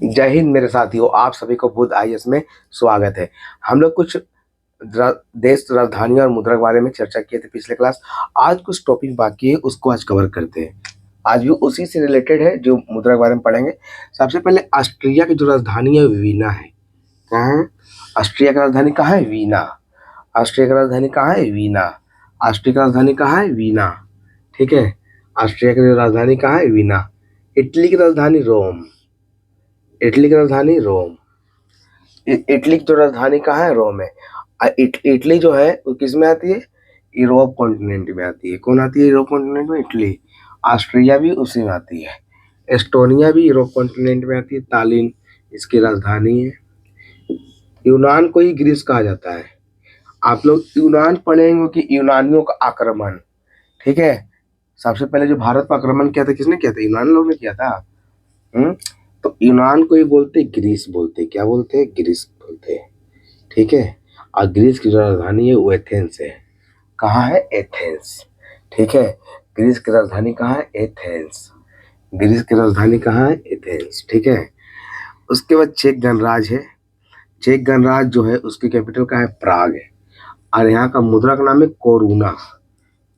जय हिंद मेरे साथियों, आप सभी को बुध आईएएस में स्वागत है। हम लोग कुछ देश राजधानी और मुद्रा के बारे में चर्चा किए थे पिछले क्लास। आज कुछ टॉपिक बाकी है, उसको आज कवर करते हैं। आज भी उसी से रिलेटेड है जो मुद्रा के बारे में पढ़ेंगे। सबसे पहले ऑस्ट्रिया की जो राजधानी है वीना है। कहाँ है? ऑस्ट्रिया की राजधानी कहाँ है? वीना। ऑस्ट्रिया की राजधानी कहाँ है? वीना। ऑस्ट्रिया की राजधानी कहाँ है? वीना। ठीक है, ऑस्ट्रिया की राजधानी कहाँ है? वीना। इटली की राजधानी रोम। इटली की राजधानी रोम। इटली की जो राजधानी कहाँ है? रोम है। इटली जो है वो किस में आती है? यूरोप कॉन्टिनेंट में आती है। कौन आती है यूरोप कॉन्टिनेंट में? इटली। ऑस्ट्रिया भी उसी में आती है। एस्टोनिया भी यूरोप कॉन्टिनेंट में आती है। तालिन इसकी राजधानी है। यूनान को ही ग्रीस कहा जाता है। आप लोग यूनान पढ़ेंगे कि यूनानियों का आक्रमण। ठीक है, सबसे पहले जो भारत पर आक्रमण किया था किसने किया था? यूनान लोग ने किया था। तो यूनान को ही बोलते ग्रीस बोलते। क्या बोलते हैं? ग्रीस बोलते हैं। ठीक है, और ग्रीस की जो राजधानी है वो एथेंस है। कहाँ है? एथेंस। ठीक है, ग्रीस की राजधानी कहाँ है? एथेंस। ग्रीस की राजधानी कहाँ है? एथेंस। ठीक है, उसके बाद चेक गणराज है। चेक गणराज जो है उसकी कैपिटल का है प्राग है। और यहाँ का मुद्रा का नाम है कोरूना।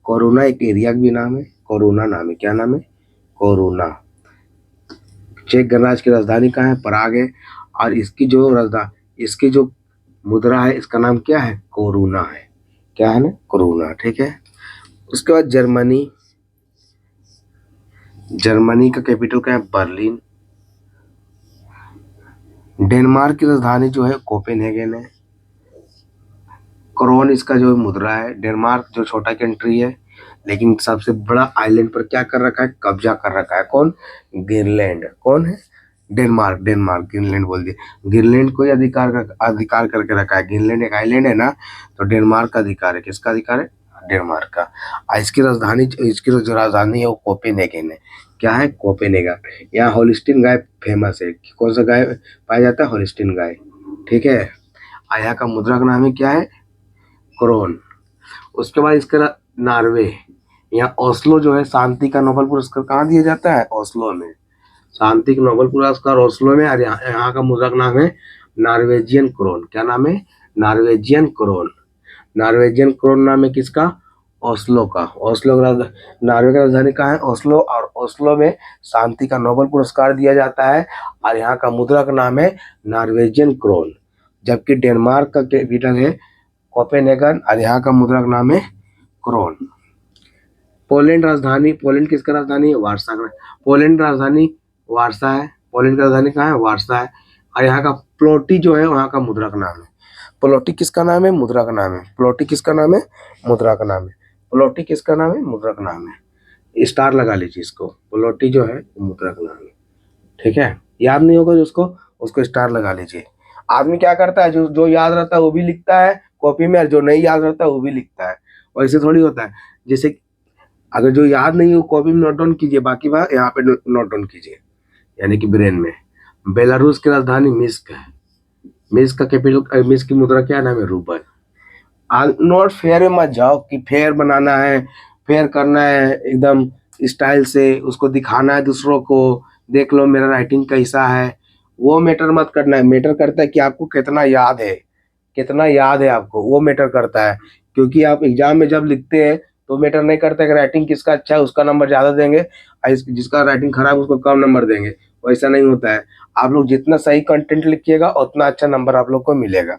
कोरूना एक एरिया का भी नाम है। कोरूना नाम है। क्या नाम है? कोरूना। चेक गणराज्य की राजधानी कहाँ है? पराग है। और इसकी जो मुद्रा है इसका नाम क्या है? कोरूना है। क्या है ना? कोरूना। ठीक है, उसके बाद जर्मनी। जर्मनी का कैपिटल क्या है? बर्लिन। डेनमार्क की राजधानी जो है कोपेनहेगन है। क्रोन इसका जो मुद्रा है। डेनमार्क जो छोटा कंट्री है लेकिन सबसे बड़ा आइलैंड पर क्या कर रखा है? कब्जा कर रखा है। कौन? ग्रीनलैंड। कौन है? डेनमार्क। डेनमार्क, ग्रीनलैंड बोल दिया। ग्रीनलैंड को ही अधिकार करके रखा है। ग्रीनलैंड एक आइलैंड है ना, तो डेनमार्क का अधिकार है। किसका अधिकार है? डेनमार्क का। और इसकी जो राजधानी है वो कोपेनहेगन है। क्या है? कोपेनहेगन। यहाँ होलिस्टीन गाय फेमस है। कौन सा गाय पाया जाता है? होलिस्टीन गाय। ठीक है, और यहाँ का मुद्रा का नाम है क्या है? क्रोन। उसके बाद इसका नॉर्वे। यहाँ ओस्लो जो है शांति का नोबेल पुरस्कार कहाँ दिया जाता है? ओस्लो में। शांति का नोबेल पुरस्कार ओस्लो में। और यहाँ का मुद्रा का नाम है नॉर्वेजियन क्रोन। क्या नाम है? Norwegian crown. नॉर्वेजियन क्रोन नाम है किसका? ओस्लो का। ओस्लो का नॉर्वे का राजधानी कहाँ है? ओस्लो। और ओस्लो में शांति का नोबेल पुरस्कार दिया जाता है। और यहाँ का मुद्रा का नाम है नॉर्वेजियन क्रोन। जबकि डेनमार्क का कैपिटल है कोपेनहेगन और यहाँ का मुद्रा का नाम है क्रोन। पोलैंड राजधानी। पोलैंड किसका राजधानी है? वार्सा का। पोलैंड राजधानी वार्सा है। पोलैंड का राजधानी कहाँ है? वार्सा है। और यहाँ का प्लोटी जो है वहाँ का मुद्रा का नाम है। प्लोटी किसका नाम है? मुद्रा का नाम है। प्लोटी किसका नाम है? मुद्रा का नाम है। प्लोटी किसका नाम है? मुद्रा का नाम है। स्टार लगा लीजिए इसको। प्लोटी जो है मुद्रा का नाम है। ठीक है, याद नहीं होगा जिसको, उसको स्टार लगा लीजिए। आदमी क्या करता है? जो जो याद रहता है वो भी लिखता है कॉपी में, और जो नहीं याद रहता है वो भी लिखता है। वैसे थोड़ी होता है। जैसे अगर जो याद नहीं हो कॉपी में नोट डाउन कीजिए, बाकी बात यहाँ पे नोट डाउन कीजिए, यानी कि ब्रेन में। बेलारूस की राजधानी मिस्क है। मिस्क का कैपिटल, मिस्क की मुद्रा क्या नाम है? रूबल। नोट फेयर में मत जाओ कि फेयर बनाना है, फेयर करना है एकदम स्टाइल से, उसको दिखाना है दूसरों को, देख लो मेरा राइटिंग कैसा है। वो मैटर मत करना है। मैटर करता है कि आपको कितना याद है। कितना याद है आपको, वो मैटर करता है। क्योंकि आप एग्जाम में जब लिखते हैं तो मैटर नहीं करता कि राइटिंग किसका अच्छा है उसका नंबर ज़्यादा देंगे और जिसका राइटिंग खराब उसको कम नंबर देंगे। वैसा नहीं होता है। आप लोग जितना सही कंटेंट लिखिएगा उतना अच्छा नंबर आप लोग को मिलेगा।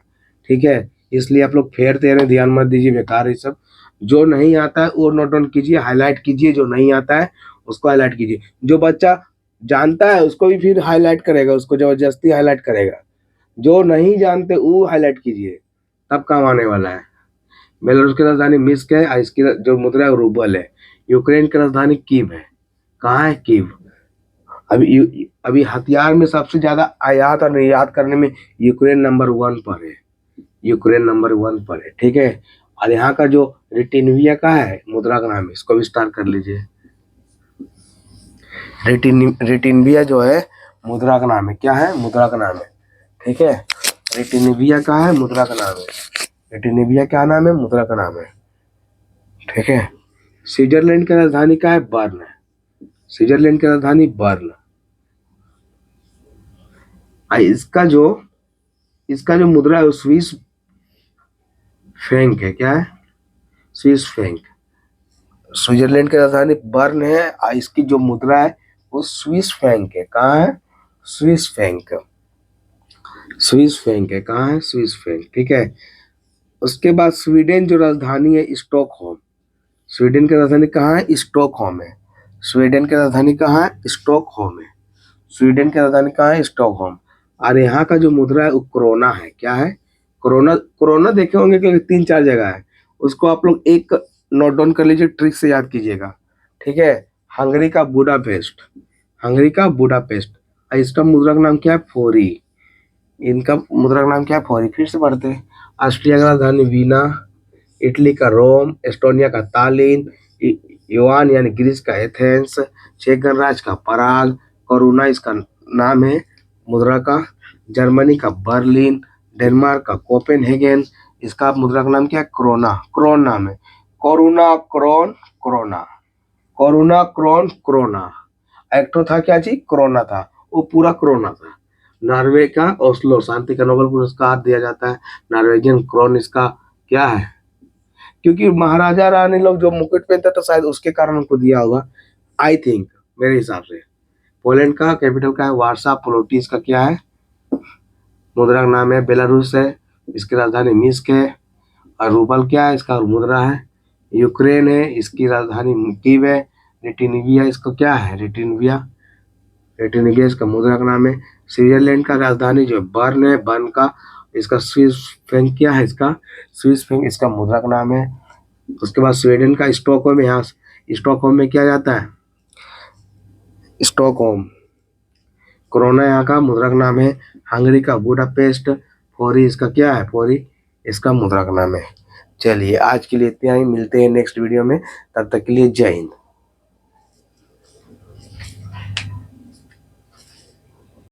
ठीक है, इसलिए आप लोग फेयर दे रहे हैं, ध्यान मत दीजिए, बेकार है सब। जो नहीं आता है वो नोट डाउन कीजिए, हाईलाइट कीजिए। जो नहीं आता है उसको हाईलाइट कीजिए। जो बच्चा जानता है उसको भी फिर हाईलाइट करेगा, उसको जबरदस्ती हाईलाइट करेगा। जो नहीं जानते वो हाईलाइट कीजिए, तब काम आने वाला है। बेलारूस की राजधानी मिन्स्क है और इसकी जो मुद्रा है रूबल है। यूक्रेन की राजधानी कीव है। कहाँ है? कीव। अभी हथियार में सबसे ज्यादा आयात और निर्यात करने में यूक्रेन नंबर 1 पर है। यूक्रेन नंबर 1 पर है। ठीक है, और यहाँ का जो रिटिनविया का है मुद्रा का नाम है, इसको विस्तार कर लीजिए। रिटिनविया जो है मुद्रा का नाम है। क्या है? मुद्रा का नाम है। ठीक है, रिटिनविया का है मुद्रा का नाम है। रिटिनविया क्या नाम है? मुद्रा का नाम है। ठीक है, स्विट्जरलैंड की राजधानी क्या है? बर्न है। स्विट्जरलैंड की राजधानी बर्न। इसका जो मुद्रा है वो स्विस फ्रैंक है। क्या है? Swiss franc. स्विट्जरलैंड की राजधानी बर्न है और इसकी जो मुद्रा है वो स्विस फ्रैंक है। कहाँ है? Swiss franc. स्विस फ्रैंक है। कहाँ है? Swiss franc. ठीक है। उसके बाद स्वीडन जो राजधानी है स्टॉकहोम। स्वीडन की राजधानी कहाँ है? स्टॉकहोम है। स्वीडन की राजधानी कहाँ है? स्टॉकहोम है। स्वीडन की राजधानी कहाँ है? स्टॉकहोम। और यहाँ का जो मुद्रा है वो क्रोना है। क्या है? क्रोना। क्रोना देखे होंगे कि 3-4 जगह है, उसको आप लोग एक नोट डाउन कर लीजिए, ट्रिक से याद कीजिएगा। ठीक है। हंगरी का बुडापेस्ट। हंगरी का बुडापेस्ट। और इसका मुद्रा का नाम क्या है? फोरी। इनका मुद्रा का नाम क्या है? फोरी। फिर से पढ़ते हैं। ऑस्ट्रिया का राजधानी वीना। इटली का रोम। एस्टोनिया का तालिन। युआन यानी ग्रीस का एथेंस। चेक गणराज्य का पराग। कोरोना इसका नाम है मुद्रा का। जर्मनी का बर्लिन। डेनमार्क का कोपेनहेगन। इसका मुद्रा का नाम क्या है? क्रोना। क्रोन नाम है। कोरोना, क्रोन, क्रोना। कोरोना, क्रोन, क्रोना। एक तो था क्या जी? क्रोना था। वो पूरा क्रोना था। नॉर्वे का ओस्लो शांति का नोबेल पुरस्कार दिया जाता है। नॉर्वेजियन क्रोन इसका क्या है? क्योंकि महाराजा रानी लोग जो मुकुट पहनते तो शायद उसके कारण उनको दिया होगा, आई थिंक, मेरे हिसाब से। पोलैंड का कैपिटल क्या है? वार्सा। पोलोटी इसका क्या है? मुद्रा का नाम है। बेलारूस है। इसकी राजधानी मिन्स्क है। और रूबल क्या है? इसका मुद्रा है। यूक्रेन है। इसकी राजधानी कीव है। रिटिनिविया इसका क्या है? रिटिनिविया। रिटिनिविया इसका मुद्रा का नाम है। स्विट्जरलैंड का राजधानी जो बर्न है, बर्न का इसका स्विस फ्रैंक क्या है? इसका स्विस फ्रैंक इसका मुद्रा का नाम है। उसके बाद स्वीडन का स्टॉकहोम है। यहाँ स्टॉकहोम में क्या जाता है? स्टॉकहोम। कोरोना यहाँ का मुद्रा का नाम है। हंगरी का बुडापेस्ट। फोरी इसका क्या है? फोरी इसका मुद्रा का नाम है। चलिए आज के लिए इतना ही, मिलते हैं नेक्स्ट वीडियो में, तब तक के लिए जय हिंद।